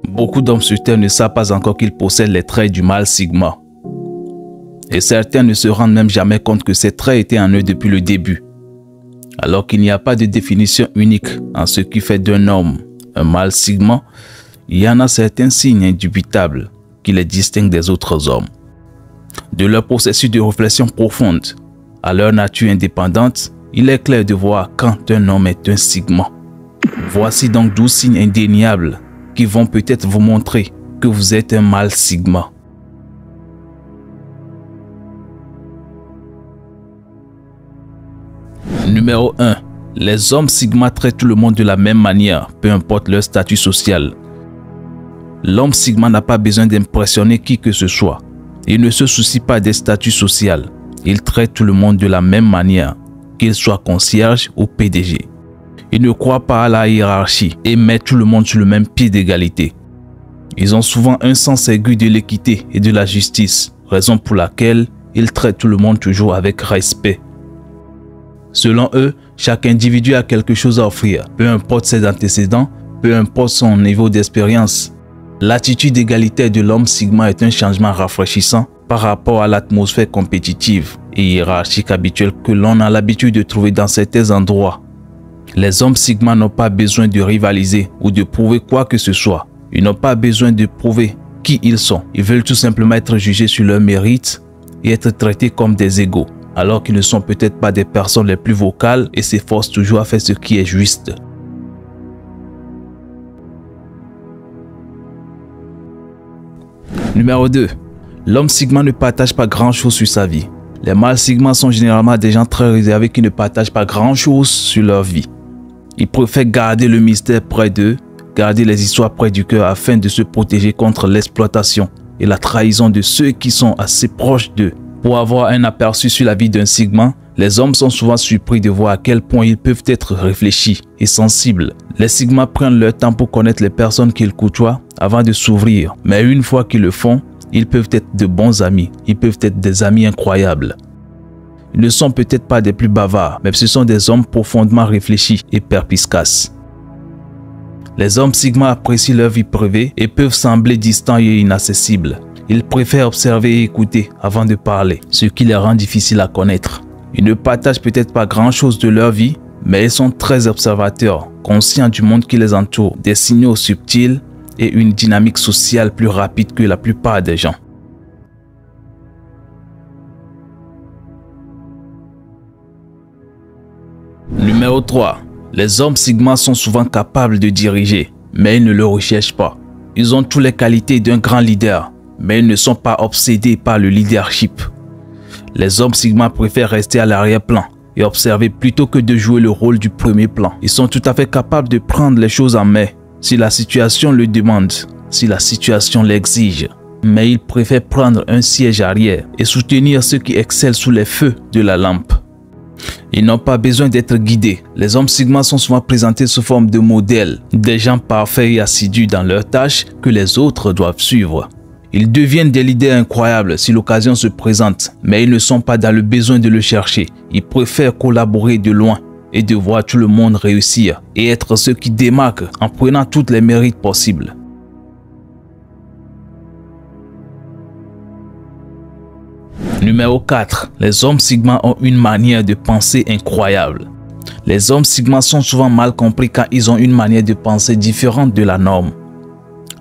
Beaucoup d'hommes sur Terre ne savent pas encore qu'ils possèdent les traits du mâle sigma. Et certains ne se rendent même jamais compte que ces traits étaient en eux depuis le début. Alors qu'il n'y a pas de définition unique en ce qui fait d'un homme un mâle sigma, il y en a certains signes indubitables qui les distinguent des autres hommes. De leur processus de réflexion profonde à leur nature indépendante, il est clair de voir quand un homme est un sigma. Voici donc 12 signes indéniables qui vont peut-être vous montrer que vous êtes un mâle sigma. Numéro 1. Les hommes sigma traitent tout le monde de la même manière, peu importe leur statut social. L'homme sigma n'a pas besoin d'impressionner qui que ce soit. Il ne se soucie pas des statuts sociaux. Il traite tout le monde de la même manière, qu'il soit concierge ou PDG. Ils ne croient pas à la hiérarchie et mettent tout le monde sur le même pied d'égalité. Ils ont souvent un sens aigu de l'équité et de la justice, raison pour laquelle ils traitent tout le monde toujours avec respect. Selon eux, chaque individu a quelque chose à offrir, peu importe ses antécédents, peu importe son niveau d'expérience. L'attitude égalitaire de l'homme sigma est un changement rafraîchissant par rapport à l'atmosphère compétitive et hiérarchique habituelle que l'on a l'habitude de trouver dans certains endroits. Les hommes sigma n'ont pas besoin de rivaliser ou de prouver quoi que ce soit. Ils n'ont pas besoin de prouver qui ils sont. Ils veulent tout simplement être jugés sur leur mérite et être traités comme des égaux, alors qu'ils ne sont peut-être pas des personnes les plus vocales et s'efforcent toujours à faire ce qui est juste. Numéro 2. L'homme sigma ne partage pas grand-chose sur sa vie. Les mâles sigma sont généralement des gens très réservés qui ne partagent pas grand-chose sur leur vie. Ils préfèrent garder le mystère près d'eux, garder les histoires près du cœur afin de se protéger contre l'exploitation et la trahison de ceux qui sont assez proches d'eux. Pour avoir un aperçu sur la vie d'un sigma, les hommes sont souvent surpris de voir à quel point ils peuvent être réfléchis et sensibles. Les sigmas prennent leur temps pour connaître les personnes qu'ils côtoient avant de s'ouvrir. Mais une fois qu'ils le font, ils peuvent être de bons amis. Ils peuvent être des amis incroyables. Ils ne sont peut-être pas des plus bavards, mais ce sont des hommes profondément réfléchis et perspicaces. Les hommes sigma apprécient leur vie privée et peuvent sembler distants et inaccessibles. Ils préfèrent observer et écouter avant de parler, ce qui les rend difficiles à connaître. Ils ne partagent peut-être pas grand-chose de leur vie, mais ils sont très observateurs, conscients du monde qui les entoure, des signaux subtils et une dynamique sociale plus rapide que la plupart des gens. Numéro 3. Les hommes sigma sont souvent capables de diriger, mais ils ne le recherchent pas. Ils ont toutes les qualités d'un grand leader, mais ils ne sont pas obsédés par le leadership. Les hommes sigma préfèrent rester à l'arrière-plan et observer plutôt que de jouer le rôle du premier plan. Ils sont tout à fait capables de prendre les choses en main si la situation le demande, si la situation l'exige. Mais ils préfèrent prendre un siège arrière et soutenir ceux qui excellent sous les feux de la lampe. Ils n'ont pas besoin d'être guidés. Les hommes sigma sont souvent présentés sous forme de modèles, des gens parfaits et assidus dans leurs tâches que les autres doivent suivre. Ils deviennent des leaders incroyables si l'occasion se présente, mais ils ne sont pas dans le besoin de le chercher. Ils préfèrent collaborer de loin et de voir tout le monde réussir et être ceux qui démarquent en prenant tous les mérites possibles. Numéro 4. Les hommes sigma ont une manière de penser incroyable. Les hommes sigma sont souvent mal compris quand ils ont une manière de penser différente de la norme.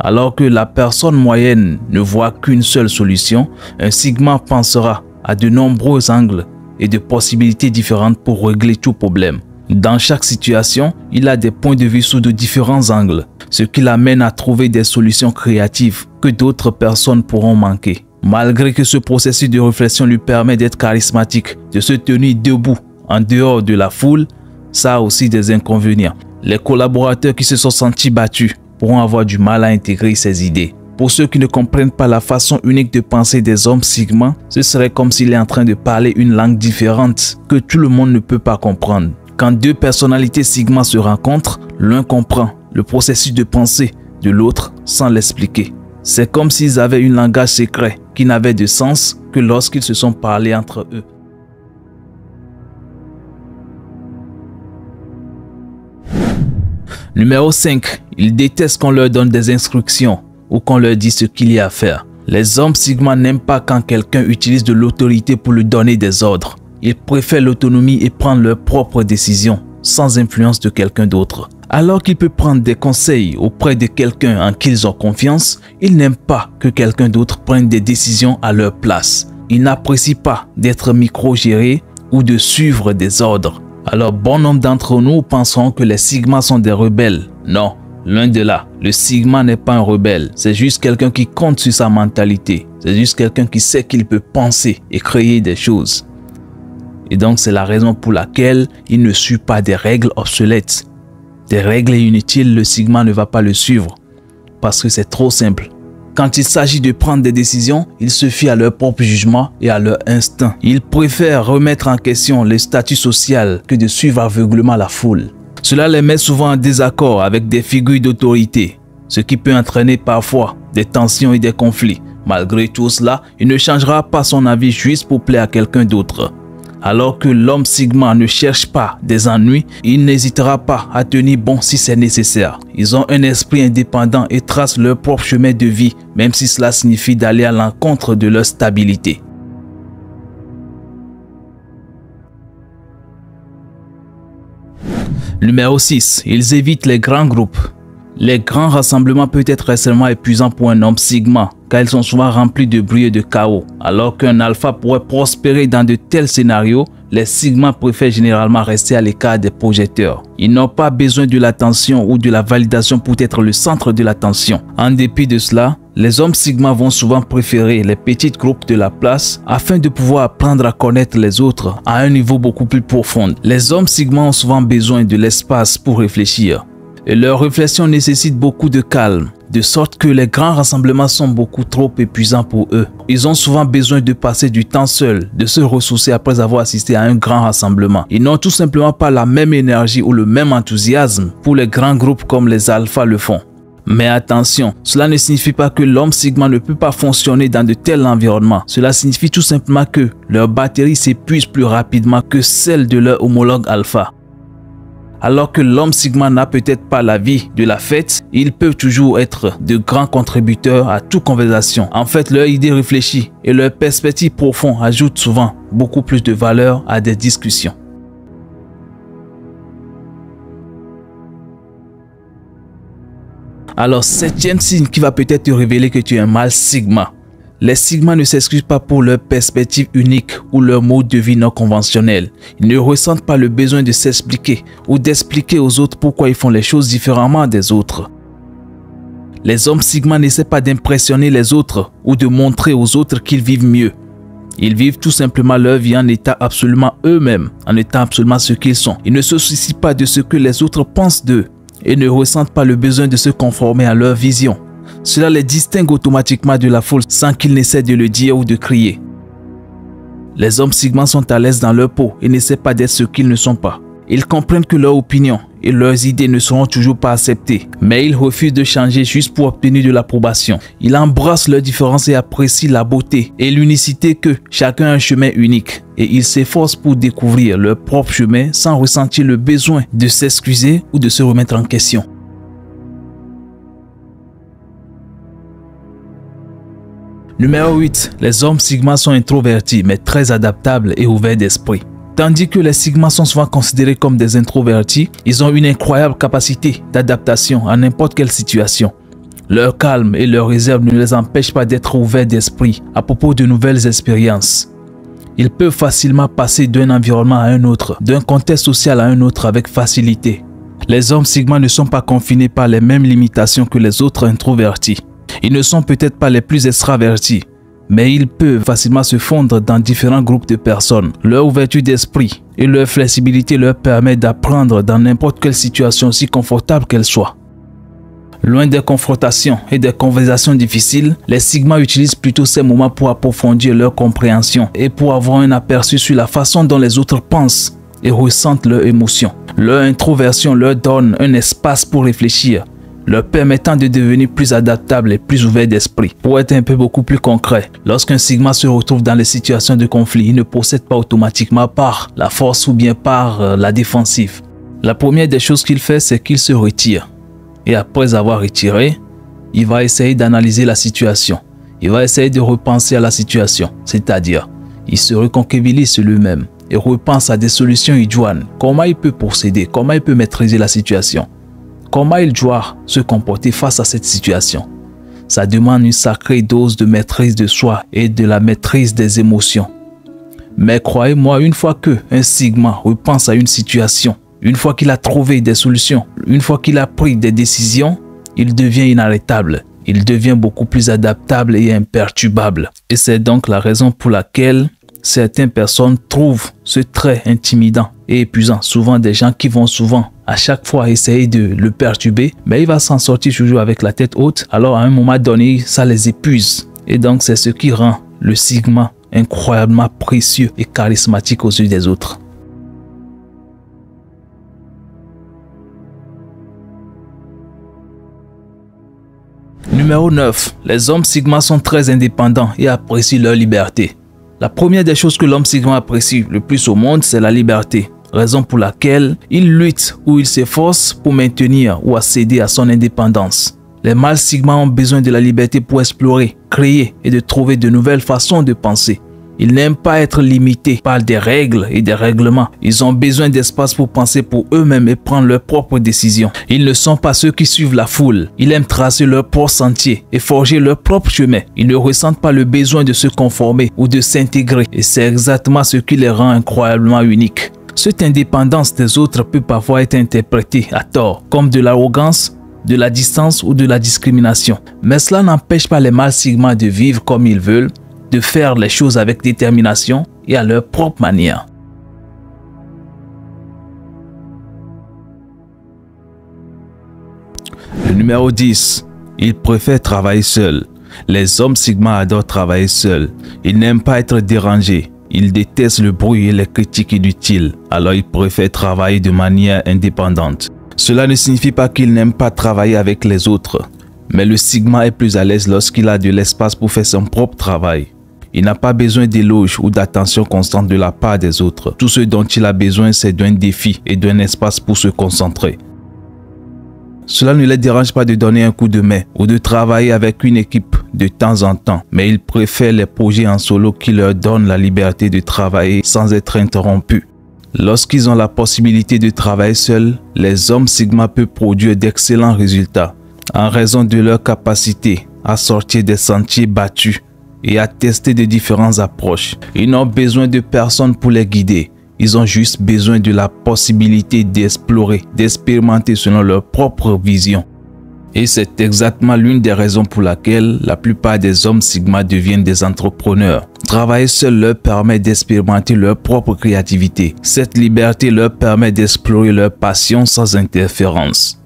Alors que la personne moyenne ne voit qu'une seule solution, un sigma pensera à de nombreux angles et de possibilités différentes pour régler tout problème. Dans chaque situation, il a des points de vue sous de différents angles, ce qui l'amène à trouver des solutions créatives que d'autres personnes pourront manquer. Malgré que ce processus de réflexion lui permet d'être charismatique, de se tenir debout en dehors de la foule, ça a aussi des inconvénients. Les collaborateurs qui se sont sentis battus pourront avoir du mal à intégrer ces idées. Pour ceux qui ne comprennent pas la façon unique de penser des hommes sigma, ce serait comme s'il est en train de parler une langue différente que tout le monde ne peut pas comprendre. Quand deux personnalités sigma se rencontrent, l'un comprend le processus de pensée de l'autre sans l'expliquer. C'est comme s'ils avaient un langage secret qui n'avait de sens que lorsqu'ils se sont parlé entre eux. Numéro 5. Ils détestent qu'on leur donne des instructions ou qu'on leur dise ce qu'il y a à faire. Les hommes sigma n'aiment pas quand quelqu'un utilise de l'autorité pour lui donner des ordres. Ils préfèrent l'autonomie et prendre leurs propres décisions sans influence de quelqu'un d'autre. Alors qu'ils peuvent prendre des conseils auprès de quelqu'un en qui ils ont confiance, ils n'aiment pas que quelqu'un d'autre prenne des décisions à leur place. Ils n'apprécient pas d'être micro-gérés ou de suivre des ordres. Alors bon nombre d'entre nous penseront que les sigmas sont des rebelles. Non, loin de là. Le sigma n'est pas un rebelle. C'est juste quelqu'un qui compte sur sa mentalité. C'est juste quelqu'un qui sait qu'il peut penser et créer des choses. Et donc c'est la raison pour laquelle il ne suit pas des règles obsolètes. Des règles inutiles, le sigma ne va pas le suivre. Parce que c'est trop simple. Quand il s'agit de prendre des décisions, ils se fient à leur propre jugement et à leur instinct. Ils préfèrent remettre en question le statut social que de suivre aveuglément la foule. Cela les met souvent en désaccord avec des figures d'autorité, ce qui peut entraîner parfois des tensions et des conflits. Malgré tout cela, il ne changera pas son avis juste pour plaire à quelqu'un d'autre. Alors que l'homme sigma ne cherche pas des ennuis, il n'hésitera pas à tenir bon si c'est nécessaire. Ils ont un esprit indépendant et tracent leur propre chemin de vie, même si cela signifie d'aller à l'encontre de leur stabilité. Numéro 6. Ils évitent les grands groupes. Les grands rassemblements peuvent être extrêmement épuisants pour un homme sigma, car ils sont souvent remplis de bruit et de chaos. Alors qu'un alpha pourrait prospérer dans de tels scénarios, les sigmas préfèrent généralement rester à l'écart des projecteurs. Ils n'ont pas besoin de l'attention ou de la validation pour être le centre de l'attention. En dépit de cela, les hommes sigma vont souvent préférer les petits groupes de la place afin de pouvoir apprendre à connaître les autres à un niveau beaucoup plus profond. Les hommes sigma ont souvent besoin de l'espace pour réfléchir. Et leur réflexion nécessite beaucoup de calme, de sorte que les grands rassemblements sont beaucoup trop épuisants pour eux. Ils ont souvent besoin de passer du temps seuls, de se ressourcer après avoir assisté à un grand rassemblement. Ils n'ont tout simplement pas la même énergie ou le même enthousiasme pour les grands groupes comme les alphas le font. Mais attention, cela ne signifie pas que l'homme sigma ne peut pas fonctionner dans de tels environnements. Cela signifie tout simplement que leur batterie s'épuise plus rapidement que celle de leur homologue alpha. Alors que l'homme sigma n'a peut-être pas la vie de la fête, ils peuvent toujours être de grands contributeurs à toute conversation. En fait, leur idée réfléchie et leur perspective profonde ajoutent souvent beaucoup plus de valeur à des discussions. Alors, septième signe qui va peut-être te révéler que tu es un mâle sigma. Les sigmas ne s'excusent pas pour leur perspective unique ou leur mode de vie non conventionnel. Ils ne ressentent pas le besoin de s'expliquer ou d'expliquer aux autres pourquoi ils font les choses différemment des autres. Les hommes sigma n'essaient pas d'impressionner les autres ou de montrer aux autres qu'ils vivent mieux. Ils vivent tout simplement leur vie en étant absolument eux-mêmes, en étant absolument ce qu'ils sont. Ils ne se soucient pas de ce que les autres pensent d'eux et ne ressentent pas le besoin de se conformer à leur vision. Cela les distingue automatiquement de la foule sans qu'ils n'essaient de le dire ou de crier. Les hommes sigma sont à l'aise dans leur peau et n'essaient pas d'être ce qu'ils ne sont pas. Ils comprennent que leurs opinions et leurs idées ne seront toujours pas acceptées, mais ils refusent de changer juste pour obtenir de l'approbation. Ils embrassent leurs différences et apprécient la beauté et l'unicité que chacun a un chemin unique. Et ils s'efforcent pour découvrir leur propre chemin sans ressentir le besoin de s'excuser ou de se remettre en question. Numéro 8. Les hommes sigma sont introvertis mais très adaptables et ouverts d'esprit. Tandis que les sigmas sont souvent considérés comme des introvertis, ils ont une incroyable capacité d'adaptation à n'importe quelle situation. Leur calme et leur réserve ne les empêchent pas d'être ouverts d'esprit à propos de nouvelles expériences. Ils peuvent facilement passer d'un environnement à un autre, d'un contexte social à un autre avec facilité. Les hommes sigma ne sont pas confinés par les mêmes limitations que les autres introvertis. Ils ne sont peut-être pas les plus extravertis, mais ils peuvent facilement se fondre dans différents groupes de personnes. Leur ouverture d'esprit et leur flexibilité leur permettent d'apprendre dans n'importe quelle situation, aussi confortable qu'elle soit. Loin des confrontations et des conversations difficiles, les sigmas utilisent plutôt ces moments pour approfondir leur compréhension et pour avoir un aperçu sur la façon dont les autres pensent et ressentent leurs émotions. Leur introversion leur donne un espace pour réfléchir, leur permettant de devenir plus adaptables et plus ouverts d'esprit. Pour être un peu beaucoup plus concret, lorsqu'un sigma se retrouve dans les situations de conflit, il ne procède pas automatiquement par la force ou bien par la défensive. La première des choses qu'il fait, c'est qu'il se retire. Et après avoir retiré, il va essayer d'analyser la situation. Il va essayer de repenser à la situation, c'est-à-dire, il se reconquévilise sur lui-même et repense à des solutions idoines. Comment il peut procéder, comment il peut maîtriser la situation, comment il doit se comporter face à cette situation. Ça demande une sacrée dose de maîtrise de soi et de la maîtrise des émotions. Mais croyez-moi, une fois qu'un Sigma repense à une situation, une fois qu'il a trouvé des solutions, une fois qu'il a pris des décisions, il devient inarrêtable. Il devient beaucoup plus adaptable et imperturbable. Et c'est donc la raison pour laquelle certaines personnes trouvent ce trait intimidant et épuisant. Souvent des gens qui vont souvent à chaque fois essayer de le perturber, mais il va s'en sortir toujours avec la tête haute. Alors à un moment donné, ça les épuise. Et donc c'est ce qui rend le Sigma incroyablement précieux et charismatique aux yeux des autres. Numéro 9. Les hommes Sigma sont très indépendants et apprécient leur liberté. La première des choses que l'homme Sigma apprécie le plus au monde, c'est la liberté. Raison pour laquelle il lutte ou il s'efforce pour maintenir ou accéder à son indépendance. Les mâles Sigma ont besoin de la liberté pour explorer, créer et de trouver de nouvelles façons de penser. Ils n'aiment pas être limités par des règles et des règlements. Ils ont besoin d'espace pour penser pour eux-mêmes et prendre leurs propres décisions. Ils ne sont pas ceux qui suivent la foule. Ils aiment tracer leur propre sentier et forger leur propre chemin. Ils ne ressentent pas le besoin de se conformer ou de s'intégrer. Et c'est exactement ce qui les rend incroyablement uniques. Cette indépendance des autres peut parfois être interprétée à tort comme de l'arrogance, de la distance ou de la discrimination. Mais cela n'empêche pas les mâles Sigma de vivre comme ils veulent, de faire les choses avec détermination et à leur propre manière. Le numéro 10. Ils préfèrent travailler seuls. Les hommes Sigma adorent travailler seuls. Ils n'aiment pas être dérangés. Ils détestent le bruit et les critiques inutiles. Alors ils préfèrent travailler de manière indépendante. Cela ne signifie pas qu'ils n'aiment pas travailler avec les autres. Mais le Sigma est plus à l'aise lorsqu'il a de l'espace pour faire son propre travail. Il n'a pas besoin d'éloges ou d'attention constante de la part des autres. Tout ce dont il a besoin, c'est d'un défi et d'un espace pour se concentrer. Cela ne les dérange pas de donner un coup de main ou de travailler avec une équipe de temps en temps, mais ils préfèrent les projets en solo qui leur donnent la liberté de travailler sans être interrompus. Lorsqu'ils ont la possibilité de travailler seuls, les hommes Sigma peuvent produire d'excellents résultats en raison de leur capacité à sortir des sentiers battus et à tester de différentes approches. Ils n'ont besoin de personne pour les guider. Ils ont juste besoin de la possibilité d'explorer, d'expérimenter selon leur propre vision. Et c'est exactement l'une des raisons pour laquelle la plupart des hommes Sigma deviennent des entrepreneurs. Travailler seul leur permet d'expérimenter leur propre créativité. Cette liberté leur permet d'explorer leur passion sans interférence.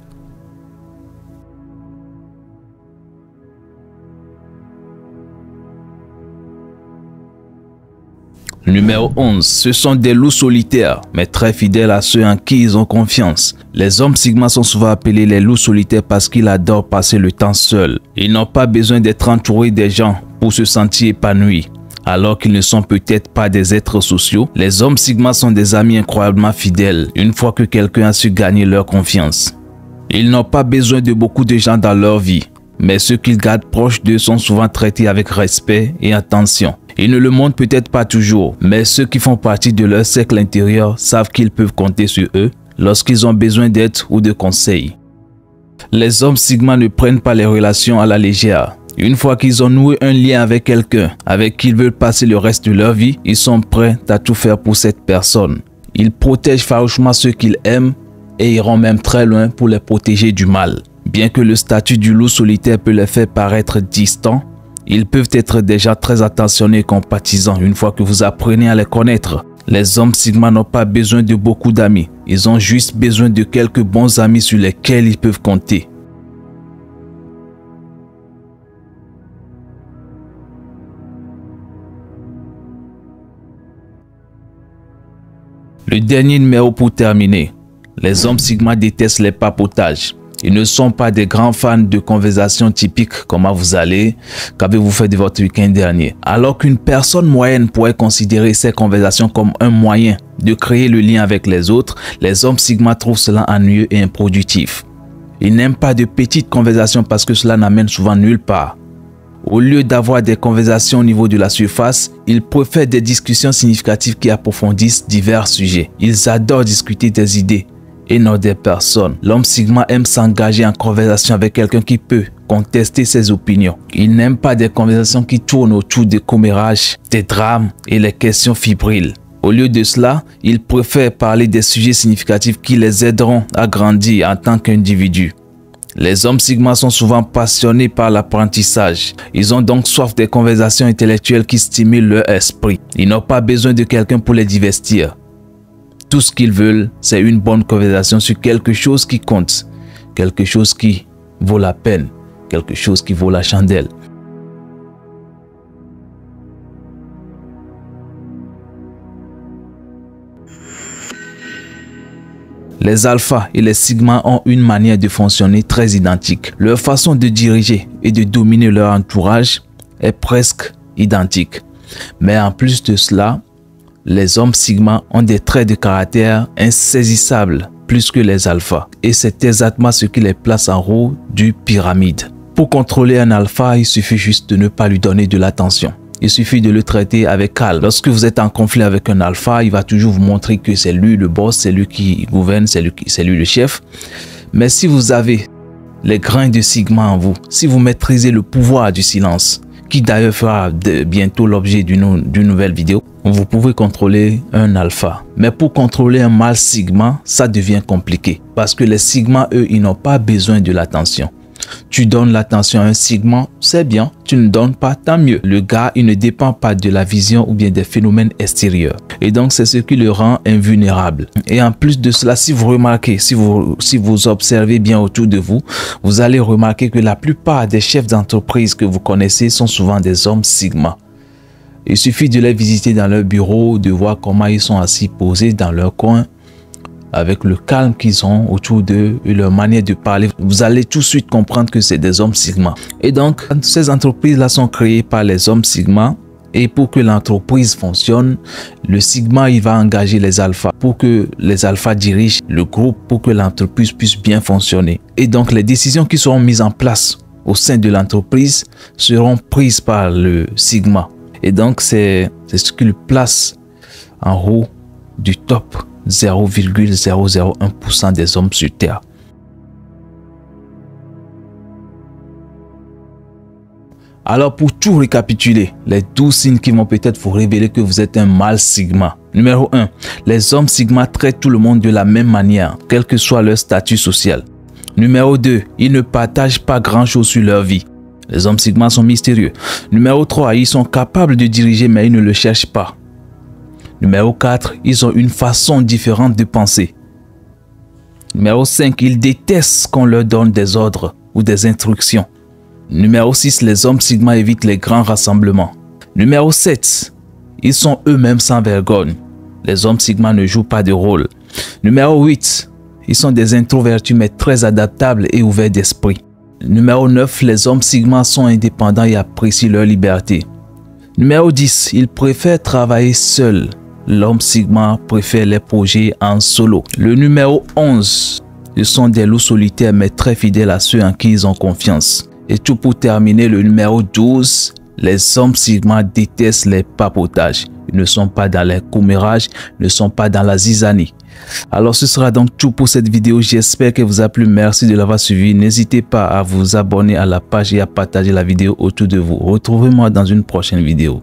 Numéro 11. Ce sont des loups solitaires, mais très fidèles à ceux en qui ils ont confiance. Les hommes Sigma sont souvent appelés les loups solitaires parce qu'ils adorent passer le temps seuls. Ils n'ont pas besoin d'être entourés des gens pour se sentir épanouis. Alors qu'ils ne sont peut-être pas des êtres sociaux, les hommes Sigma sont des amis incroyablement fidèles une fois que quelqu'un a su gagner leur confiance. Ils n'ont pas besoin de beaucoup de gens dans leur vie, mais ceux qu'ils gardent proches d'eux sont souvent traités avec respect et attention. Ils ne le montrent peut-être pas toujours, mais ceux qui font partie de leur cercle intérieur savent qu'ils peuvent compter sur eux lorsqu'ils ont besoin d'aide ou de conseils. Les hommes Sigma ne prennent pas les relations à la légère. Une fois qu'ils ont noué un lien avec quelqu'un avec qui ils veulent passer le reste de leur vie, ils sont prêts à tout faire pour cette personne. Ils protègent farouchement ceux qu'ils aiment et iront même très loin pour les protéger du mal. Bien que le statut du loup solitaire peut les faire paraître distants, ils peuvent être déjà très attentionnés et compatissants une fois que vous apprenez à les connaître. Les hommes Sigma n'ont pas besoin de beaucoup d'amis. Ils ont juste besoin de quelques bons amis sur lesquels ils peuvent compter. Le dernier numéro pour terminer. Les hommes Sigma détestent les papotages. Ils ne sont pas des grands fans de conversations typiques, comment vous allez, qu'avez-vous fait de votre week-end dernier. Alors qu'une personne moyenne pourrait considérer ces conversations comme un moyen de créer le lien avec les autres, les hommes Sigma trouvent cela ennuyeux et improductif. Ils n'aiment pas de petites conversations parce que cela n'amène souvent nulle part. Au lieu d'avoir des conversations au niveau de la surface, ils préfèrent des discussions significatives qui approfondissent divers sujets. Ils adorent discuter des idées et non des personnes. L'homme Sigma aime s'engager en conversation avec quelqu'un qui peut contester ses opinions. Il n'aime pas des conversations qui tournent autour des commérages, des drames et les questions fébriles. Au lieu de cela, ils préfèrent parler des sujets significatifs qui les aideront à grandir en tant qu'individus. Les hommes Sigma sont souvent passionnés par l'apprentissage. Ils ont donc soif des conversations intellectuelles qui stimulent leur esprit. Ils n'ont pas besoin de quelqu'un pour les divertir. Tout ce qu'ils veulent, c'est une bonne conversation sur quelque chose qui compte, quelque chose qui vaut la peine, quelque chose qui vaut la chandelle. Les alphas et les sigmas ont une manière de fonctionner très identique. Leur façon de diriger et de dominer leur entourage est presque identique. Mais en plus de cela, les hommes sigma ont des traits de caractère insaisissables plus que les alphas. Et c'est exactement ce qui les place en haut du pyramide. Pour contrôler un alpha, il suffit juste de ne pas lui donner de l'attention. Il suffit de le traiter avec calme. Lorsque vous êtes en conflit avec un alpha, il va toujours vous montrer que c'est lui le boss, c'est lui qui gouverne, c'est lui le chef. Mais si vous avez les grains de sigma en vous, si vous maîtrisez le pouvoir du silence, qui d'ailleurs fera bientôt l'objet d'une nouvelle vidéo, vous pouvez contrôler un alpha. Mais pour contrôler un mâle sigma, ça devient compliqué. Parce que les sigma, eux, ils n'ont pas besoin de l'attention. Tu donnes l'attention à un sigma, c'est bien. Tu ne donnes pas, tant mieux. Le gars, il ne dépend pas de la vision ou bien des phénomènes extérieurs. Et donc, c'est ce qui le rend invulnérable. Et en plus de cela, si vous remarquez, si vous observez bien autour de vous, vous allez remarquer que la plupart des chefs d'entreprise que vous connaissez sont souvent des hommes sigma. Il suffit de les visiter dans leur bureau, de voir comment ils sont assis posés dans leur coin, avec le calme qu'ils ont autour d'eux et leur manière de parler, vous allez tout de suite comprendre que c'est des hommes sigma. Et donc, ces entreprises-là sont créées par les hommes sigma. Et pour que l'entreprise fonctionne, le sigma, il va engager les alphas pour que les alphas dirigent le groupe pour que l'entreprise puisse bien fonctionner. Et donc, les décisions qui seront mises en place au sein de l'entreprise seront prises par le sigma. Et donc, c'est ce qui le place en haut du top 0,001% des hommes sur Terre. Alors pour tout récapituler, les 12 signes qui vont peut-être vous révéler que vous êtes un mâle sigma. Numéro 1. Les hommes sigma traitent tout le monde de la même manière, quel que soit leur statut social. Numéro 2. Ils ne partagent pas grand-chose sur leur vie. Les hommes sigma sont mystérieux. Numéro 3. Ils sont capables de diriger mais ils ne le cherchent pas. Numéro 4, ils ont une façon différente de penser. Numéro 5, ils détestent qu'on leur donne des ordres ou des instructions. Numéro 6, les hommes sigma évitent les grands rassemblements. Numéro 7, ils sont eux-mêmes sans vergogne. Les hommes sigma ne jouent pas de rôle. Numéro 8, ils sont des introvertis mais très adaptables et ouverts d'esprit. Numéro 9, les hommes sigma sont indépendants et apprécient leur liberté. Numéro 10, ils préfèrent travailler seuls. L'homme sigma préfère les projets en solo. Le numéro 11, ils sont des loups solitaires mais très fidèles à ceux en qui ils ont confiance. Et tout pour terminer, le numéro 12, les hommes sigma détestent les papotages. Ils ne sont pas dans les commérages, ne sont pas dans la zizanie. Alors ce sera donc tout pour cette vidéo. J'espère qu'elle vous a plu. Merci de l'avoir suivi. N'hésitez pas à vous abonner à la page et à partager la vidéo autour de vous. Retrouvez-moi dans une prochaine vidéo.